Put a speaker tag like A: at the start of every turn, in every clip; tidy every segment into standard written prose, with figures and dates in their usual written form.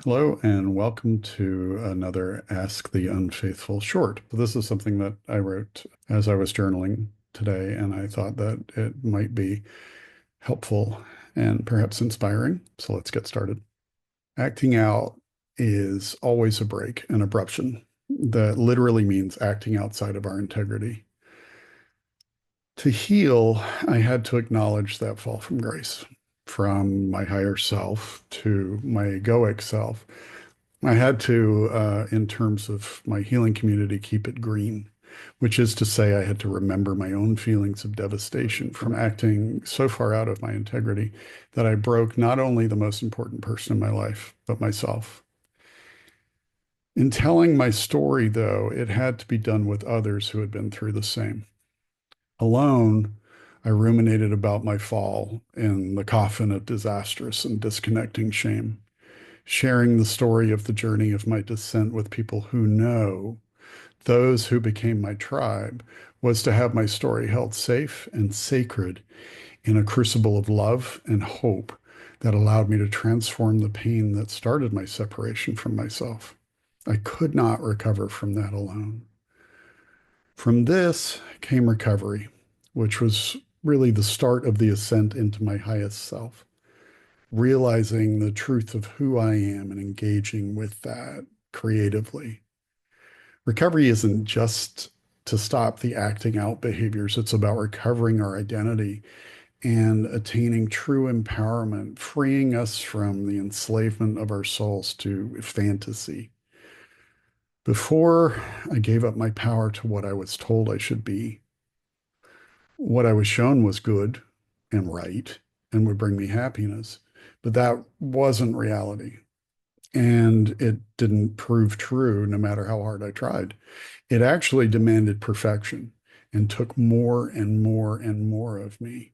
A: Hello, and welcome to another Ask the Unfaithful short. This is something that I wrote as I was journaling today, and I thought that it might be helpful and perhaps inspiring. So let's get started. Acting out is always a break, an abruption that literally means acting outside of our integrity. To heal, I had to acknowledge that fall from grace, from my higher self to my egoic self. I had to, in terms of my healing community, keep it green, which is to say, I had to remember my own feelings of devastation from acting so far out of my integrity that I broke not only the most important person in my life, but myself. In telling my story, though, it had to be done with others who had been through the same. Alone, I ruminated about my fall in the coffin of disastrous and disconnecting shame. Sharing the story of the journey of my descent with people who know, those who became my tribe, was to have my story held safe and sacred in a crucible of love and hope that allowed me to transform the pain that started my separation from myself. I could not recover from that alone. From this came recovery, which was really the start of the ascent into my highest self, realizing the truth of who I am and engaging with that creatively. Recovery isn't just to stop the acting out behaviors, it's about recovering our identity and attaining true empowerment, freeing us from the enslavement of our souls to fantasy. Before I gave up my power to what I was told I should be, what I was shown was good and right and would bring me happiness, but that wasn't reality. And it didn't prove true no matter how hard I tried. It actually demanded perfection and took more and more and more of me.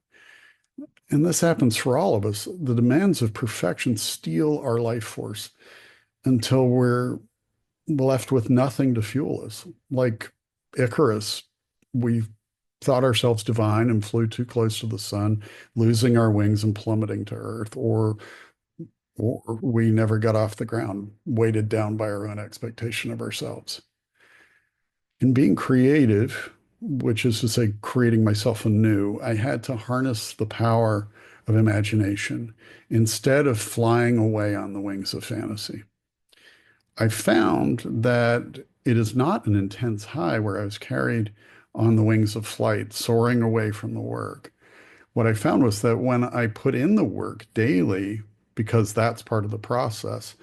A: And this happens for all of us. The demands of perfection steal our life force until we're left with nothing to fuel us. Like Icarus, we thought ourselves divine and flew too close to the sun, losing our wings and plummeting to earth, or we never got off the ground, weighted down by our own expectation of ourselves. In being creative, which is to say, creating myself anew, I had to harness the power of imagination instead of flying away on the wings of fantasy. I found that it is not an intense high where I was carried on the wings of flight, soaring away from the work. What I found was that when I put in the work daily, because that's part of the process,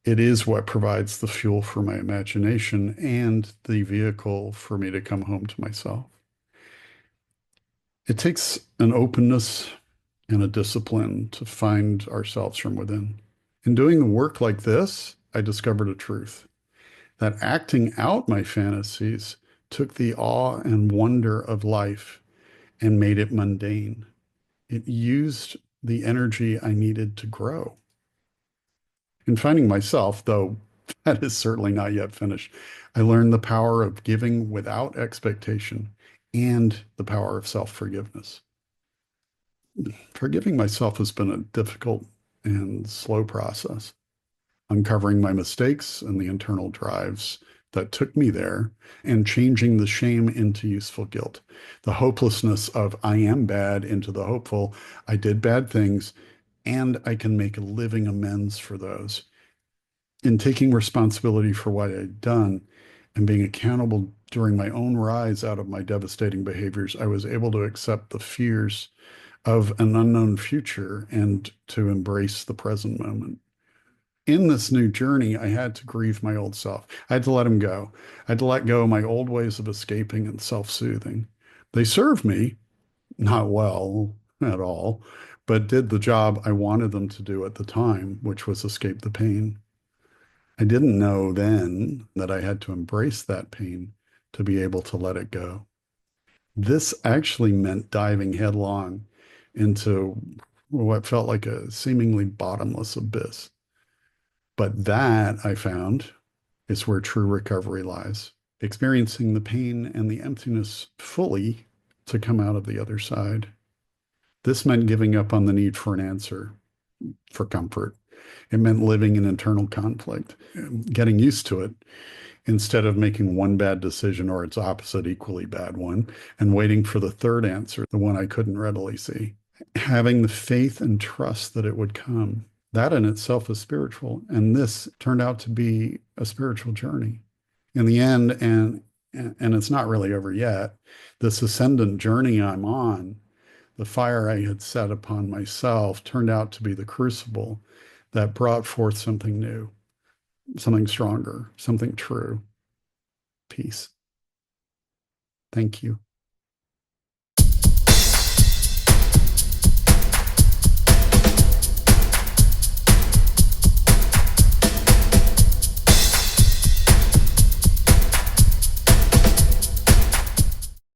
A: it is what provides the fuel for my imagination and the vehicle for me to come home to myself. It takes an openness and a discipline to find ourselves from within. In doing the work like this, I discovered a truth that acting out my fantasies took the awe and wonder of life and made it mundane. It used the energy I needed to grow. In finding myself, though that is certainly not yet finished, I learned the power of giving without expectation and the power of self-forgiveness. Forgiving myself has been a difficult and slow process. Uncovering my mistakes and the internal drives that took me there, and changing the shame into useful guilt. The hopelessness of I am bad into the hopeful I did bad things and I can make a living amends for those. In taking responsibility for what I'd done and being accountable during my own rise out of my devastating behaviors, I was able to accept the fears of an unknown future and to embrace the present moment. In this new journey, I had to grieve my old self. I had to let him go. I had to let go of my old ways of escaping and self-soothing. They served me, not well at all, but did the job I wanted them to do at the time, which was escape the pain. I didn't know then that I had to embrace that pain to be able to let it go. This actually meant diving headlong into what felt like a seemingly bottomless abyss. But that, I found, is where true recovery lies. Experiencing the pain and the emptiness fully to come out of the other side. This meant giving up on the need for an answer, for comfort. It meant living in internal conflict, getting used to it instead of making one bad decision or its opposite, equally bad one, and waiting for the third answer, the one I couldn't readily see. Having the faith and trust that it would come. That in itself is spiritual. And this turned out to be a spiritual journey. In the end, and it's not really over yet, this ascendant journey I'm on, the fire I had set upon myself turned out to be the crucible that brought forth something new, something stronger, something true. Peace. Thank you.